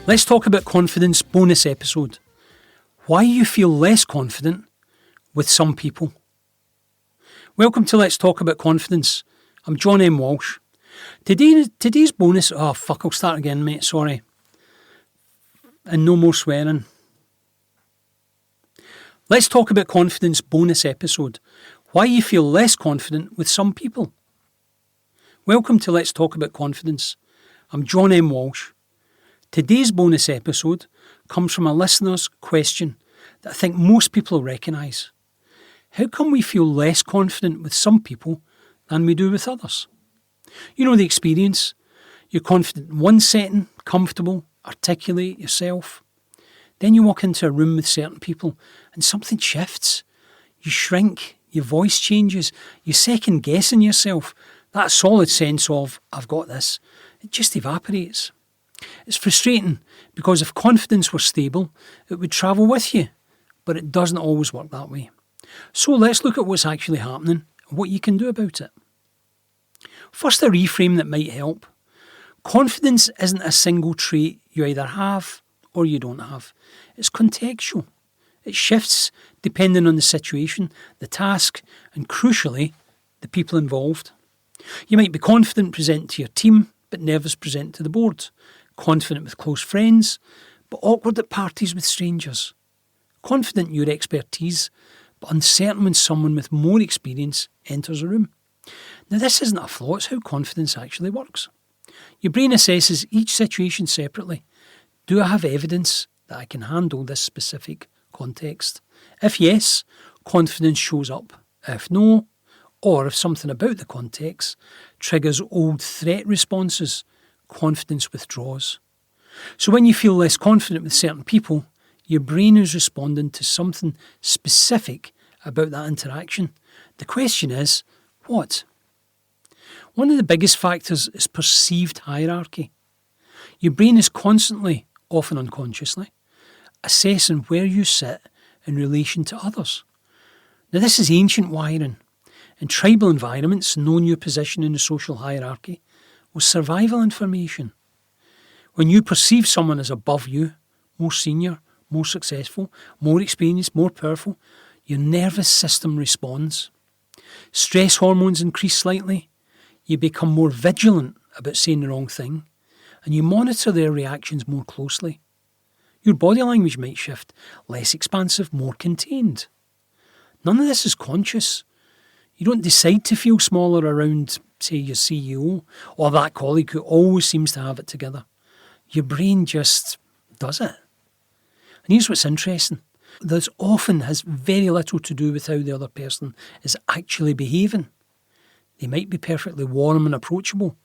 Let's talk about confidence bonus episode. Why you feel less confident with some people. Welcome to Let's Talk About Confidence. I'm John M. Walsh. Today's bonus... Oh, fuck, I'll start again, mate. Sorry. And no more swearing. Let's talk about confidence bonus episode. Why you feel less confident with some people. Welcome to Let's Talk About Confidence. I'm John M. Walsh. Today's bonus episode comes from a listener's question that I think most people recognise. How come we feel less confident with some people than we do with others? You know the experience. You're confident in one setting, comfortable, articulate yourself. Then you walk into a room with certain people and something shifts. You shrink, your voice changes, you're second guessing yourself. That solid sense of, I've got this, it just evaporates. It's frustrating because if confidence were stable, it would travel with you, but it doesn't always work that way. So let's look at what's actually happening and what you can do about it. First, a reframe that might help. Confidence isn't a single trait you either have or you don't have. It's contextual. It shifts depending on the situation, the task, and crucially, the people involved. You might be confident presenting to your team, but nervous presenting to the board. Confident with close friends, but awkward at parties with strangers. Confident in your expertise, but uncertain when someone with more experience enters a room. Now, this isn't a flaw, it's how confidence actually works. Your brain assesses each situation separately. Do I have evidence that I can handle this specific context? If yes, confidence shows up. If no, or if something about the context triggers old threat responses, confidence withdraws. So when you feel less confident with certain people, your brain is responding to something specific about that interaction. The question is, what? One of the biggest factors is perceived hierarchy. Your brain is constantly, often unconsciously, assessing where you sit in relation to others. Now, this is ancient wiring. In tribal environments, knowing your position in the social hierarchy was survival information. When you perceive someone as above you, more senior, more successful, more experienced, more powerful, your nervous system responds. Stress hormones increase slightly. You become more vigilant about saying the wrong thing, and you monitor their reactions more closely. Your body language might shift, less expansive, more contained. None of this is conscious. You don't decide to feel smaller around, say, your CEO or that colleague who always seems to have it together. Your brain just does it. And here's what's interesting. This often has very little to do with how the other person is actually behaving. They might be perfectly warm and approachable,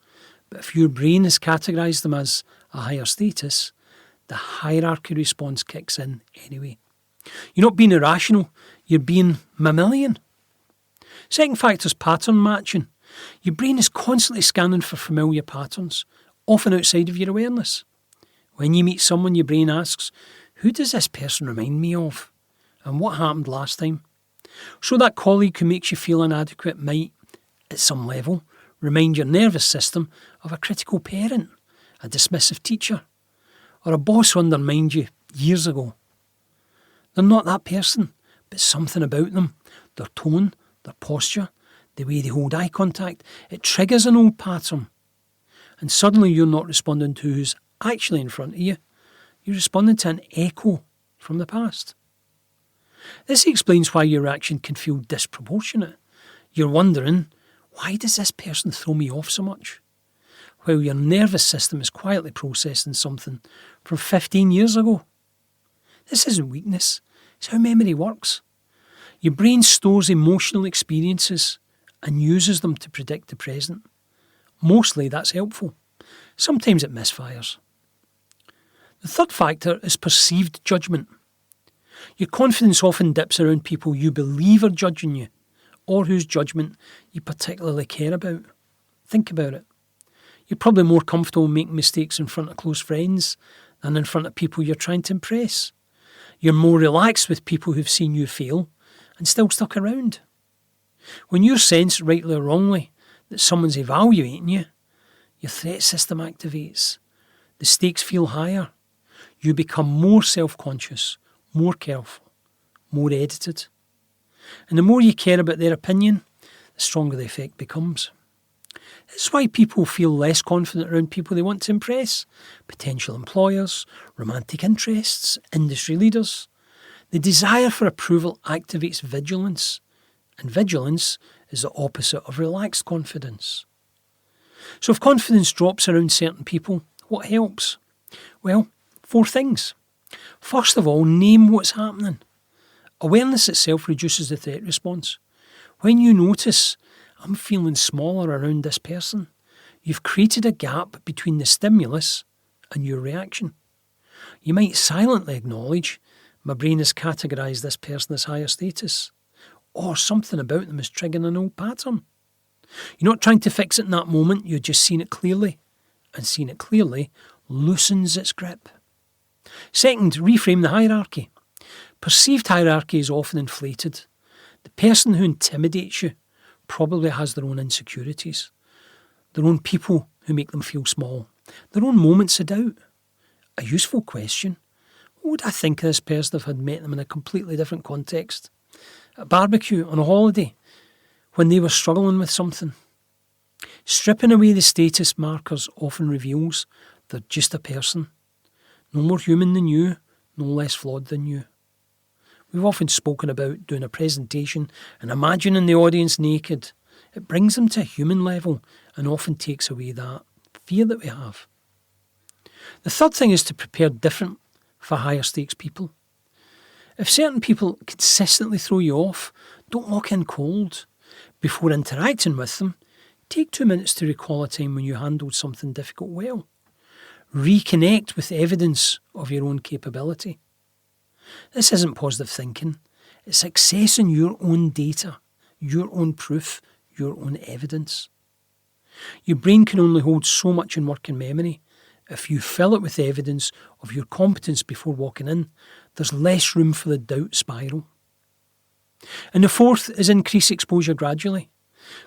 but if your brain has categorised them as a higher status, the hierarchy response kicks in anyway. You're not being irrational, you're being mammalian. Second factor is pattern matching. Your brain is constantly scanning for familiar patterns, often outside of your awareness. When you meet someone, your brain asks, who does this person remind me of? And what happened last time? So that colleague who makes you feel inadequate might, at some level, remind your nervous system of a critical parent, a dismissive teacher, or a boss who undermined you years ago. They're not that person, but something about them, their tone, their posture, the way they hold eye contact, it triggers an old pattern. And suddenly you're not responding to who's actually in front of you. You're responding to an echo from the past. This explains why your reaction can feel disproportionate. You're wondering, why does this person throw me off so much? While your nervous system is quietly processing something from 15 years ago. This isn't weakness, it's how memory works. Your brain stores emotional experiences and uses them to predict the present. Mostly that's helpful. Sometimes it misfires. The third factor is perceived judgment. Your confidence often dips around people you believe are judging you, or whose judgment you particularly care about. Think about it. You're probably more comfortable making mistakes in front of close friends than in front of people you're trying to impress. You're more relaxed with people who've seen you fail and still stuck around. When you sense, rightly or wrongly, that someone's evaluating you, your threat system activates. The stakes feel higher. you become more self-conscious, more careful, more edited. And the more you care about their opinion, the stronger the effect becomes. This is why people feel less confident around people they want to impress: potential employers, romantic interests, industry leaders. The desire for approval activates vigilance, and vigilance is the opposite of relaxed confidence. So if confidence drops around certain people, what helps? Well, 4 things. First of all, name what's happening. Awareness itself reduces the threat response. When you notice, I'm feeling smaller around this person, you've created a gap between the stimulus and your reaction. You might silently acknowledge, my brain has categorised this person as higher status, or something about them is triggering an old pattern. You're not trying to fix it in that moment, you're just seeing it clearly, and seeing it clearly loosens its grip. Second, reframe the hierarchy. Perceived hierarchy is often inflated. The person who intimidates you probably has their own insecurities, their own people who make them feel small, their own moments of doubt. A useful question: what would I think of this person if I'd met them in a completely different context? At a barbecue, on a holiday, when they were struggling with something. Stripping away the status markers often reveals they're just a person, no more human than you, no less flawed than you. We've often spoken about doing a presentation and imagining the audience naked. It brings them to a human level and often takes away that fear that we have. The third thing is to prepare different for higher stakes people. If certain people consistently throw you off, don't walk in cold. Before interacting with them, take 2 minutes to recall a time when you handled something difficult well. Reconnect with evidence of your own capability. This isn't positive thinking. It's accessing your own data, your own proof, your own evidence. Your brain can only hold so much in working memory. If you fill it with evidence of your competence before walking in, there's less room for the doubt spiral. And the fourth is increase exposure gradually.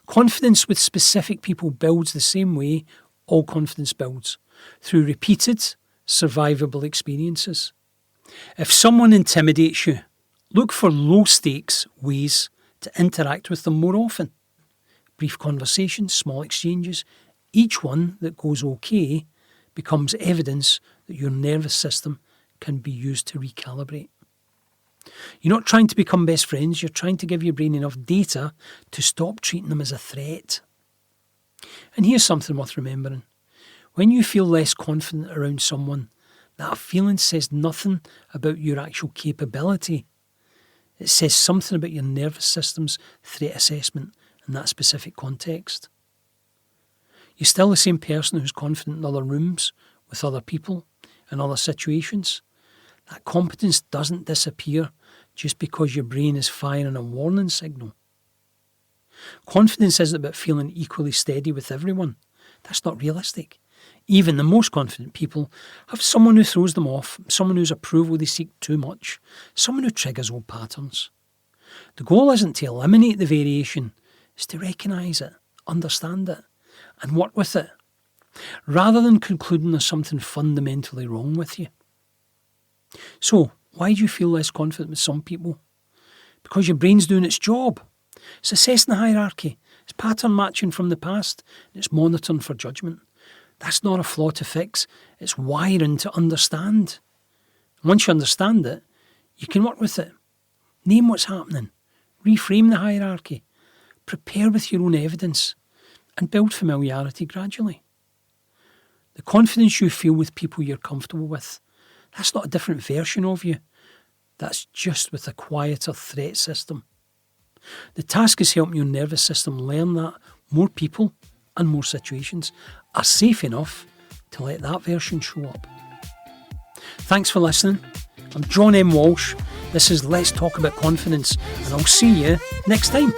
Confidence with specific people builds the same way all confidence builds, through repeated, survivable experiences. If someone intimidates you, look for low-stakes ways to interact with them more often. Brief conversations, small exchanges, each one that goes okay becomes evidence that your nervous system can be used to recalibrate. You're not trying to become best friends, you're trying to give your brain enough data to stop treating them as a threat. And here's something worth remembering. When you feel less confident around someone, that feeling says nothing about your actual capability. It says something about your nervous system's threat assessment in that specific context. You're still the same person who's confident in other rooms, with other people, in other situations. That competence doesn't disappear just because your brain is firing a warning signal. Confidence isn't about feeling equally steady with everyone. That's not realistic. Even the most confident people have someone who throws them off, someone whose approval they seek too much, someone who triggers old patterns. The goal isn't to eliminate the variation, it's to recognise it, understand it, and work with it, rather than concluding there's something fundamentally wrong with you. So, why do you feel less confident with some people? Because your brain's doing its job. It's assessing the hierarchy, it's pattern matching from the past, and it's monitoring for judgment. That's not a flaw to fix, it's wiring to understand. And once you understand it, you can work with it. Name what's happening, reframe the hierarchy, prepare with your own evidence, and build familiarity gradually. The confidence you feel with people you're comfortable with, that's not a different version of you. That's just with a quieter threat system. The task is helping your nervous system learn that more people and more situations are safe enough to let that version show up. Thanks for listening. I'm John M. Walsh. This is Let's Talk About Confidence, and I'll see you next time.